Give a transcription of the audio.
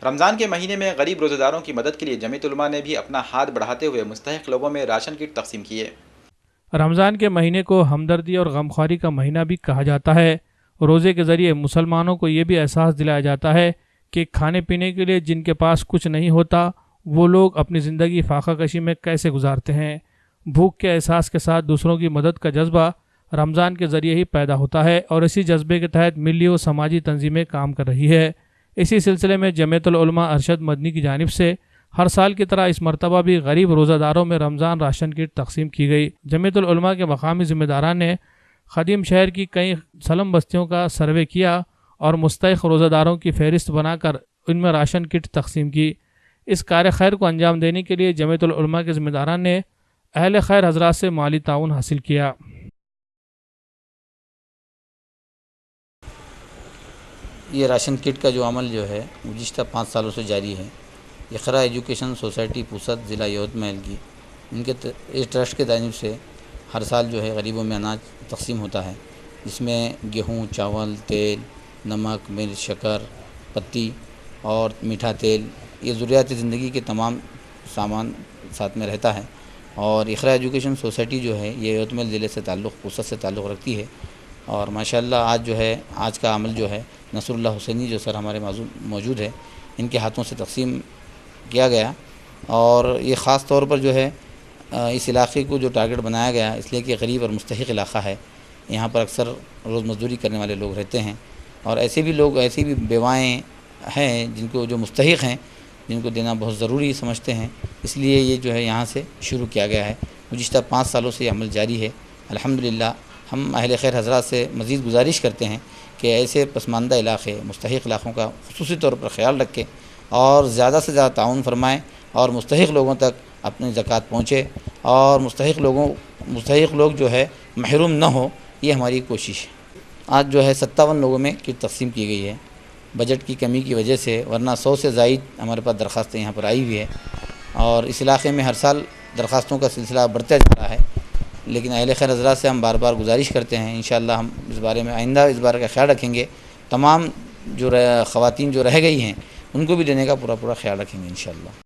رمضان کے مہینے میں غریب روزہ داروں کی مدد کے لیے جمعیت علماء نے بھی اپنا ہاتھ بڑھاتے ہوئے مستحق لوگوں میں راشن کٹ تقسیم کیے۔ رمضان کے مہینے کو ہمدردی اور غمخواری کا مہینہ بھی کہا جاتا ہے۔ روزے کے ذریعے مسلمانوں کو یہ بھی احساس دلایا جاتا ہے کہ کھانے پینے کے لیے جن کے پاس کچھ نہیں ہوتا وہ لوگ اپنی زندگی فاقہ کشی میں کیسے گزارتے ہیں۔ بھوک کے احساس کے ساتھ دوسروں کی مدد کا جذبہ رمضان کے ذریعے ہی پیدا ہوتا ہے اور اسی جذبے کے تحت ملی و سماجی تنظیمیں کام کر رہی ہے۔ اسی سلسلے میں جمعیت العلماء ارشد مدنی کی جانب سے ہر سال کی طرح اس مرتبہ بھی غریب روزہ داروں میں رمضان راشن کٹ تقسیم کی گئی۔ جمعیت العلماء کے مقامی ذمہ داران نے خدیم شہر کی کئی سلم بستیوں کا سروے کیا اور مستحق روزہ داروں کی فہرست بنا کر ان میں راشن کٹ تقسیم کی۔ اس کار خیر کو انجام دینے کے لیے جمعیت العلماء کے ذمہ داران نے اہل خیر حضرات سے مالی تعاون حاصل کیا۔ یہ راشن کٹ کا جو عمل جو ہے گزشتہ 5 سالوں سے جاری ہے۔ اقرا ایجوکیشن سوسائٹی پوسد ضلع یوتمل کی ان کے اس ٹرسٹ کے جانب سے ہر سال جو ہے غریبوں میں اناج تقسیم ہوتا ہے، جس میں گیہوں، چاول، تیل، نمک، مرچ، شکر، پتی اور میٹھا تیل، یہ ضروریات زندگی کے تمام سامان ساتھ میں رہتا ہے۔ اور اقرا ایجوکیشن سوسائٹی جو ہے یہ یوتمل ضلع سے پوسد سے تعلق رکھتی ہے، اور ماشاءاللہ آج کا عمل جو ہے نصر اللہ حسینی جو سر ہمارے موجود ہے ان کے ہاتھوں سے تقسیم کیا گیا۔ اور یہ خاص طور پر جو ہے اس علاقے کو جو ٹارگٹ بنایا گیا اس لیے کہ غریب اور مستحق علاقہ ہے، یہاں پر اکثر روز مزدوری کرنے والے لوگ رہتے ہیں، اور ایسے بھی بیوائیں ہیں جن کو جو مستحق ہیں، جن کو دینا بہت ضروری سمجھتے ہیں، اس لیے یہ جو ہے یہاں سے شروع کیا گیا ہے۔ گزشتہ 5 سالوں سے یہ عمل جاری ہے۔ الحمدللہ ہم اہل خیر حضرات سے مزید گزارش کرتے ہیں کہ ایسے پسماندہ علاقے، مستحق علاقوں کا خصوصی طور پر خیال رکھیں اور زیادہ سے زیادہ تعاون فرمائیں اور مستحق لوگوں تک اپنی زکوٰۃ پہنچے اور مستحق لوگ جو ہے محروم نہ ہو، یہ ہماری کوشش ہے۔ آج جو ہے 57 لوگوں میں کٹ تقسیم کی گئی ہے، بجٹ کی کمی کی وجہ سے، ورنہ 100 سے زائد ہمارے پاس درخواستیں یہاں پر آئی ہوئی ہے، اور اس علاقے میں ہر سال درخواستوں کا سلسلہ بڑھتا جا رہا ہے۔ لیکن اہل خیر حضرات سے ہم بار بار گزارش کرتے ہیں، انشاءاللہ ہم اس بارے میں آئندہ اس بارے کا خیال رکھیں گے، تمام جو خواتین جو رہ گئی ہیں ان کو بھی دینے کا پورا خیال رکھیں گے انشاءاللہ۔